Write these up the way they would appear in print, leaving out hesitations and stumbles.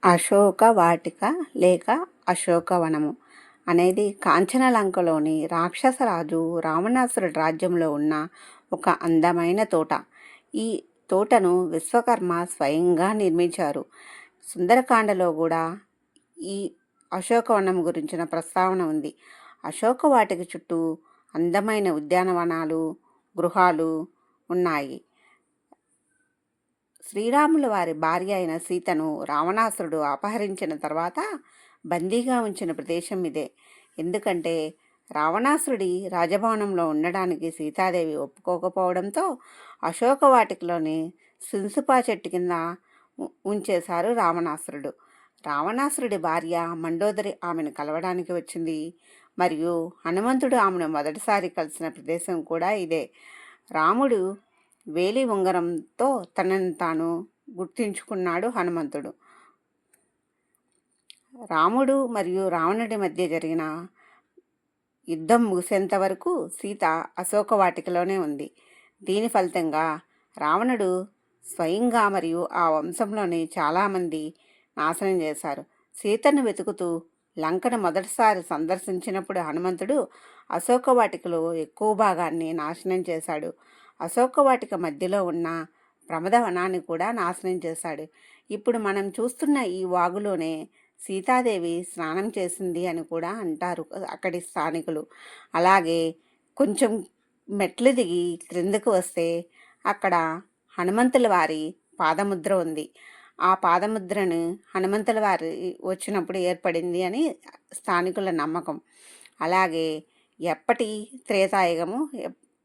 అశోక వాటిక లేక అశోకవనము అనేది కాంచనలంకలోని రాక్షసరాజు రావణాసురుడి రాజ్యంలో ఉన్న ఒక అందమైన తోట. ఈ తోటను విశ్వకర్మ స్వయంగా నిర్మించారు. సుందరకాండలో కూడా ఈ అశోకవనం గురించిన ప్రస్తావన ఉంది. అశోక వాటిక చుట్టూ అందమైన ఉద్యానవనాలు, గృహాలు ఉన్నాయి. శ్రీరాముల వారి భార్య అయిన సీతను రావణాసురుడు అపహరించిన తర్వాత బందీగా ఉంచిన ప్రదేశం ఇదే. ఎందుకంటే రావణాసురుడి రాజభవనంలో ఉండడానికి సీతాదేవి ఒప్పుకోకపోవడంతో అశోక వాటికలోని సింసుపా చెట్టు కింద ఉంచేశారు రావణాసురుడు. రావణాసురుడి భార్య మండోదరి ఆమెను కలవడానికి వచ్చింది. మరియు హనుమంతుడు ఆమెను మొదటిసారి కలిసిన ప్రదేశం కూడా ఇదే. రాముడు వేలి ఉంగరంతో తనను తాను గుర్తించుకున్నాడు హనుమంతుడు. రాముడు మరియు రావణుడి మధ్య జరిగిన యుద్ధం ముగిసేంత వరకు సీత అశోక వాటికలోనే ఉంది. దీని ఫలితంగా రావణుడు స్వయంగా మరియు ఆ వంశంలోని చాలామంది నాశనం చేశారు. సీతను వెతుకుతూ లంకను మొదటిసారి సందర్శించినప్పుడు హనుమంతుడు అశోక వాటికలో ఎక్కువ భాగాన్ని నాశనం చేశాడు. అశోక వాటిక మధ్యలో ఉన్న ప్రమదవనాన్ని కూడా నాశనం చేశాడు. ఇప్పుడు మనం చూస్తున్న ఈ వాగులోనే సీతాదేవి స్నానం చేసింది అని కూడా అంటారు అక్కడి స్థానికులు. అలాగే కొంచెం మెట్లు దిగి క్రిందకు వస్తే అక్కడ హనుమంతుల వారి పాదముద్ర ఉంది. ఆ పాదముద్రను హనుమంతుల వారి వచ్చినప్పుడు ఏర్పడింది అని స్థానికుల నమ్మకం. అలాగే ఎప్పటి త్రేతాయుగము,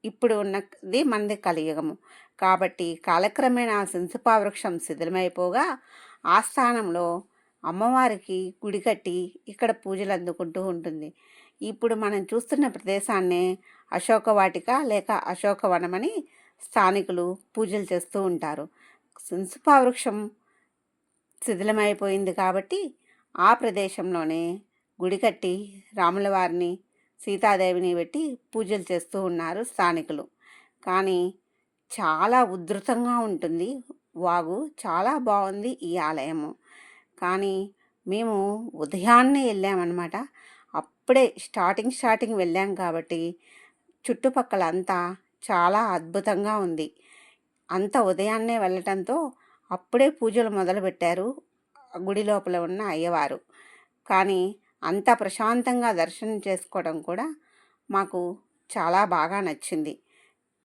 ఇప్పుడు ఉన్నది మనది కలియుగము. కాబట్టి కాలక్రమేణా సింసుపా వృక్షం శిథిలమైపోగా ఆ స్థానంలో అమ్మవారికి గుడి కట్టి ఇక్కడ పూజలు అందుకుంటూ ఉంటుంది. ఇప్పుడు మనం చూస్తున్న ప్రదేశాన్నే అశోక వాటిక లేక అశోకవనమని స్థానికులు పూజలు చేస్తూ ఉంటారు. సింసుపా వృక్షం శిథిలమైపోయింది కాబట్టి ఆ ప్రదేశంలోనే గుడి కట్టి రాముల వారిని, సీతాదేవిని పెట్టి పూజలు చేస్తూ ఉన్నారు స్థానికులు. కానీ చాలా ఉధృతంగా ఉంటుంది వాగు. చాలా బాగుంది ఈ ఆలయము. కానీ మేము ఉదయాన్నే వెళ్ళామన్నమాట. అప్పుడే స్టార్టింగ్ వెళ్ళాం కాబట్టి చుట్టుపక్కల అంతా చాలా అద్భుతంగా ఉంది. అంత ఉదయాన్నే వెళ్ళటంతో అప్పుడే పూజలు మొదలుపెట్టారు గుడి లోపల ఉన్న అయ్యవారు. కానీ అంత ప్రశాంతంగా దర్శనం చేసుకోవడం కూడా మాకు చాలా బాగా నచ్చింది.